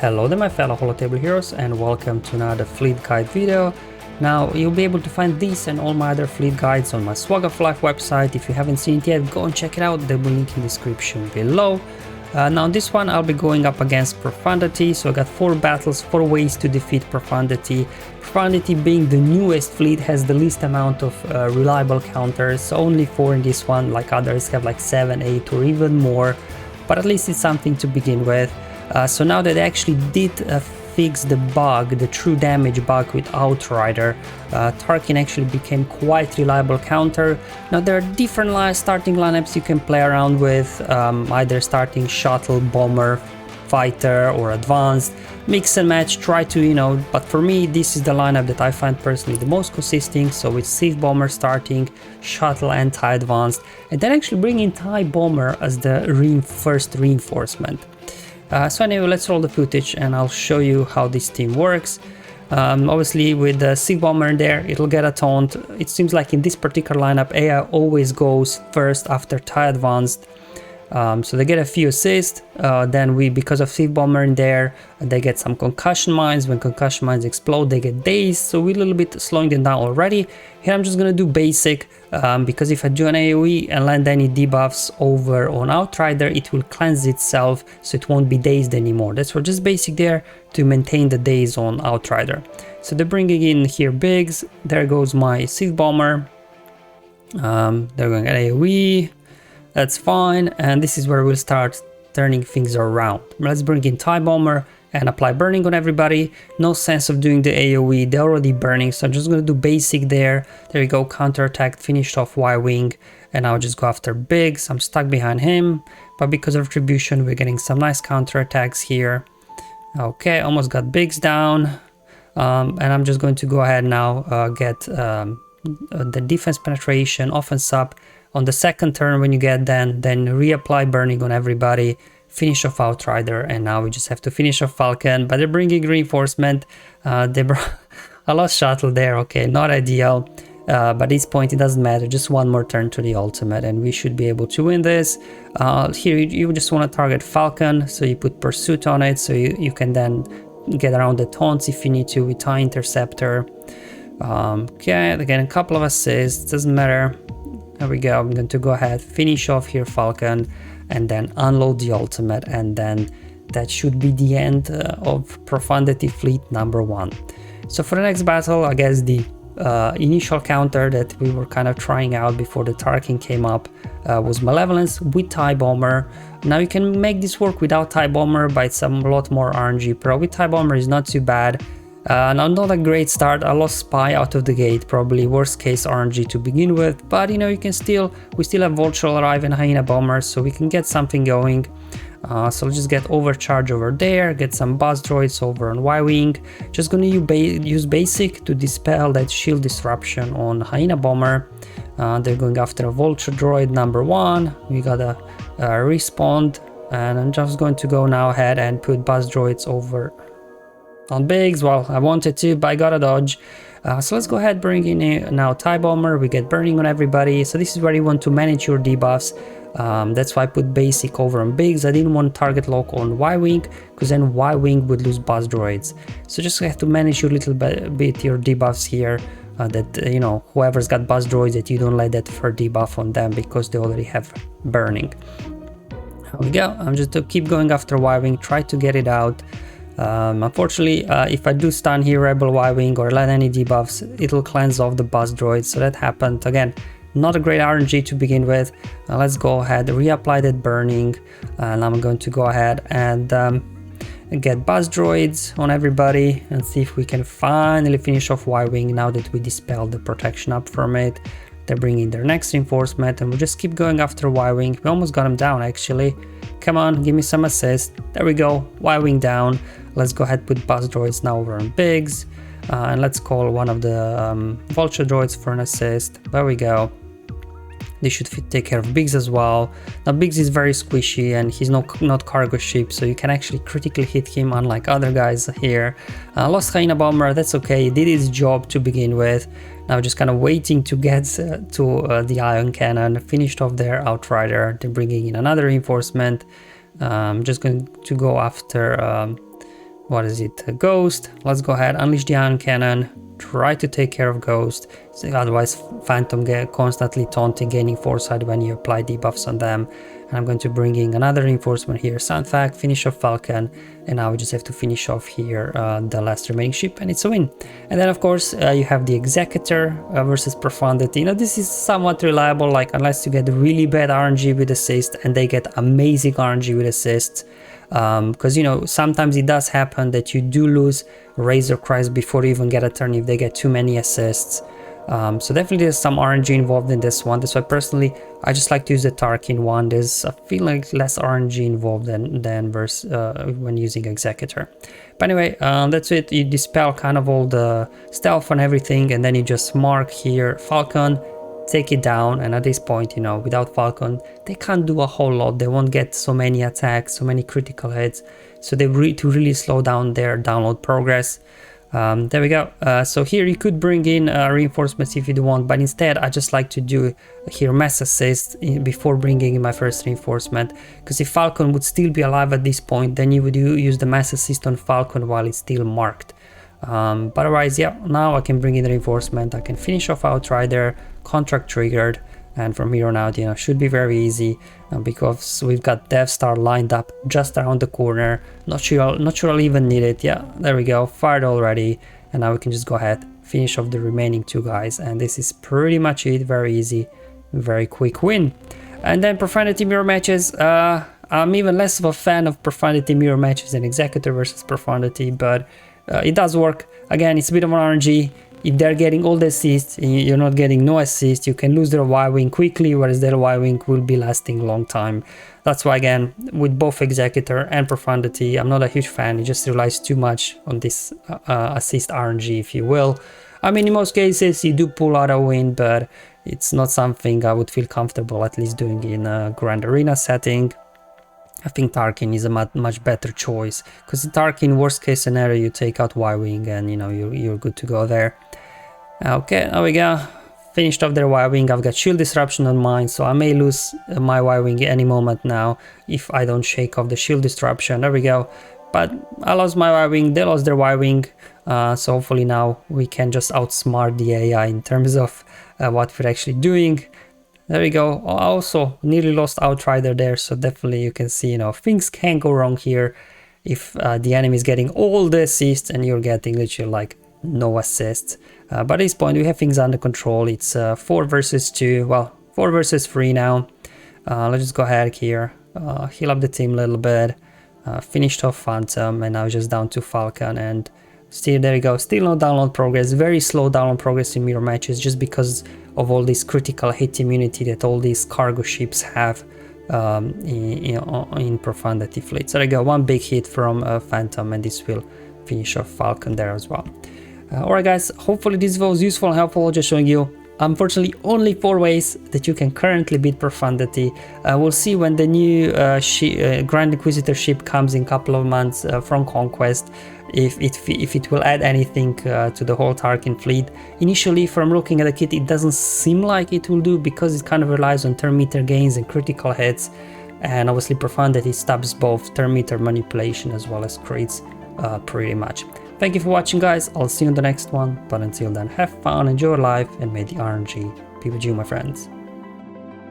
Hello there my fellow Holotable heroes and welcome to another fleet guide video. Now you'll be able to find these and all my other fleet guides on my SWGOH website. If you haven't seen it yet, go and check it out, there will be a link in the description below. Now this one I'll be going up against Profundity, so I got 4 battles, 4 ways to defeat Profundity. Profundity being the newest fleet has the least amount of reliable counters, only 4 in this one, like others have like 7, 8 or even more, but at least it's something to begin with. So now that they actually did fix the bug, the true damage bug with Outrider, Tarkin actually became quite reliable counter. Now there are different starting lineups you can play around with, either starting shuttle, bomber, fighter or advanced, mix and match, try to, but for me this is the lineup that I find personally the most consistent. So with Sith Bomber starting, shuttle and TIE advanced, and then actually bring in TIE Bomber as the first reinforcement. So anyway, let's roll the footage and I'll show you how this team works. Obviously with the Sith Bomber in there, it'll get a taunt. It seems like in this particular lineup, AI always goes first after TIE advanced. So they get a few assists, then because of Sith Bomber in there, they get some concussion mines. When concussion mines explode, they get dazed, so we're a little bit slowing them down already. Here I'm just gonna do basic, because if I do an AoE and land any debuffs over on Outrider, it will cleanse itself, so it won't be dazed anymore. That's for just basic there to maintain the daze on Outrider. So they're bringing in here Biggs, there goes my Sith Bomber, they're going at AoE. That's fine, and this is where we'll start turning things around. Let's bring in TIE Bomber and apply burning on everybody. No sense of doing the AoE, they're already burning, so I'm just going to do basic there. There we go, counterattack, finished off Y-Wing, and I'll just go after Biggs. I'm stuck behind him, but because of Retribution, we're getting some nice counterattacks here. Okay, almost got Biggs down, and I'm just going to go ahead now, get the defense penetration, offense up. On the second turn when you get then reapply burning on everybody, finish off Outrider, and now we just have to finish off Falcon, but they're bringing reinforcement. They brought a lost shuttle there, okay, not ideal, but at this point it doesn't matter, just one more turn to the ultimate and we should be able to win this. Here you just want to target Falcon, so you put Pursuit on it, so you can then get around the taunts if you need to with TIE Interceptor. Okay, again a couple of assists, doesn't matter. There we go, I'm going to go ahead, finish off here Falcon, and then unload the ultimate, and then that should be the end of Profundity Fleet number 1. So for the next battle, I guess the initial counter that we were kind of trying out before the Tarkin came up was Malevolence with TIE Bomber. Now you can make this work without TIE Bomber, but it's a lot more RNG pro. With TIE Bomber is not too bad. Now not a great start, I lost Spy out of the gate, probably worst case RNG to begin with, but we still have Vulture Arrive and Hyena Bomber, so we can get something going. So let's just get Overcharge over there, get some Buzz Droids over on Y-Wing. Just gonna use basic to dispel that shield disruption on Hyena Bomber. They're going after a Vulture Droid number 1, we got a Respawn, and I'm just going to go now ahead and put Buzz Droids over on Biggs. Well, I wanted to, but I got a dodge. So let's go ahead, bring in now TIE Bomber, we get burning on everybody. So this is where you want to manage your debuffs. That's why I put basic over on Biggs. I didn't want target lock on Y-Wing, because then Y-Wing would lose Buzz Droids. So just have to manage your little bit your debuffs here, that whoever's got Buzz Droids, that you don't let that for debuff on them because they already have burning. Here we go, I'm just to keep going after Y-Wing, try to get it out. Unfortunately, if I do stun here Rebel Y-Wing or let any debuffs, it'll cleanse off the Buzz Droids, so that happened. Again, not a great RNG to begin with. Let's go ahead, reapply that burning, and I'm going to go ahead and get Buzz Droids on everybody and see if we can finally finish off Y-Wing now that we dispelled the protection up from it. They're bringing their next reinforcement and we'll just keep going after Y-Wing. We almost got him down actually. Come on, give me some assist. There we go, Y-Wing down. Let's go ahead, put Buzz Droids now over on Biggs. And let's call one of the Vulture Droids for an assist. There we go. They should take care of Biggs as well. Now Biggs is very squishy and he's not cargo ship, so you can actually critically hit him unlike other guys here. Lost Hyena Bomber, that's okay, he did his job to begin with. Now just kind of waiting to get to the Ion Cannon, finished off their Outrider. They're bringing in another reinforcement. I'm just going to go after what is it, Ghost. Let's go ahead, unleash the Ion Cannon, try to take care of Ghost, so otherwise Phantom get constantly taunting, gaining foresight when you apply debuffs on them. And I'm going to bring in another reinforcement here, Sandfact, finish off Falcon, and now we just have to finish off here the last remaining ship, and it's a win. And then of course you have the Executor versus Profundity. You know, this is somewhat reliable, like unless you get really bad RNG with assist and they get amazing RNG with assists. Because you know, sometimes it does happen that you do lose Razor Christ before you even get a turn if they get too many assists. So definitely there's some RNG involved in this one. That's why personally I just like to use the Tarkin one. There's, I feel like, less RNG involved than when using Executor. But anyway, that's it. You dispel kind of all the stealth and everything, and then you just mark here Falcon, take it down. And at this point, you know, without Falcon they can't do a whole lot. They won't get so many attacks, so many critical hits, so they really slow down their download progress. There we go. So here you could bring in reinforcements if you want, but instead I just like to do here mass assist before bringing in my first reinforcement, because if Falcon would still be alive at this point, then you would use the mass assist on Falcon while it's still marked. But otherwise, yeah, now I can bring in the reinforcement, I can finish off Outrider, contract triggered, and from here on out, you know, should be very easy, because we've got Death Star lined up just around the corner. Not sure I'll even need it. Yeah, there we go, fired already, and now we can just go ahead, finish off the remaining two guys, and this is pretty much it. Very easy, very quick win. And then Profundity mirror matches. I'm even less of a fan of Profundity mirror matches than Executor versus Profundity, but it does work. Again, it's a bit of an RNG. If they're getting all the assists and you're not getting no assist, you can lose their Y-Wing quickly, whereas their Y-Wing will be lasting a long time. That's why, again, with both Executor and Profundity, I'm not a huge fan. It just relies too much on this assist RNG, if you will. I mean, in most cases, you do pull out a win, but it's not something I would feel comfortable at least doing in a Grand Arena setting. I think Tarkin is a much better choice, because in Tarkin, worst case scenario, you take out Y-Wing and, you know, you're good to go there. Okay, there we go. Finished off their Y-Wing. I've got shield disruption on mine, so I may lose my Y-Wing any moment now if I don't shake off the shield disruption. There we go. But I lost my Y-Wing, they lost their Y-Wing, so hopefully now we can just outsmart the AI in terms of what we're actually doing. There we go. I also nearly lost Outrider there, so definitely you can see, you know, things can go wrong here if the enemy is getting all the assists and you're getting literally like no assists. But at this point we have things under control. It's 4 versus 2, well, 4 versus 3 now. Let's just go ahead here, heal up the team a little bit, finished off Phantom, and now just down to Falcon, and still, there you go, still no download progress, very slow download progress in mirror matches, just because of all this critical hit immunity that all these cargo ships have in Profundity fleet. So there you go, one big hit from Phantom, and this will finish off Falcon there as well. Alright guys, hopefully this was useful and helpful, just showing you unfortunately only 4 ways that you can currently beat Profundity. We'll see when the new Grand Inquisitor ship comes in a couple of months from Conquest, if it will add anything to the whole Tarkin fleet. Initially, from looking at the kit, it doesn't seem like it will do, because it kind of relies on turn meter gains and critical hits, and obviously Profundity stops both turn meter manipulation as well as crits pretty much. Thank you for watching guys, I'll see you in the next one, but until then, have fun, enjoy life, and may the RNG be with you, my friends.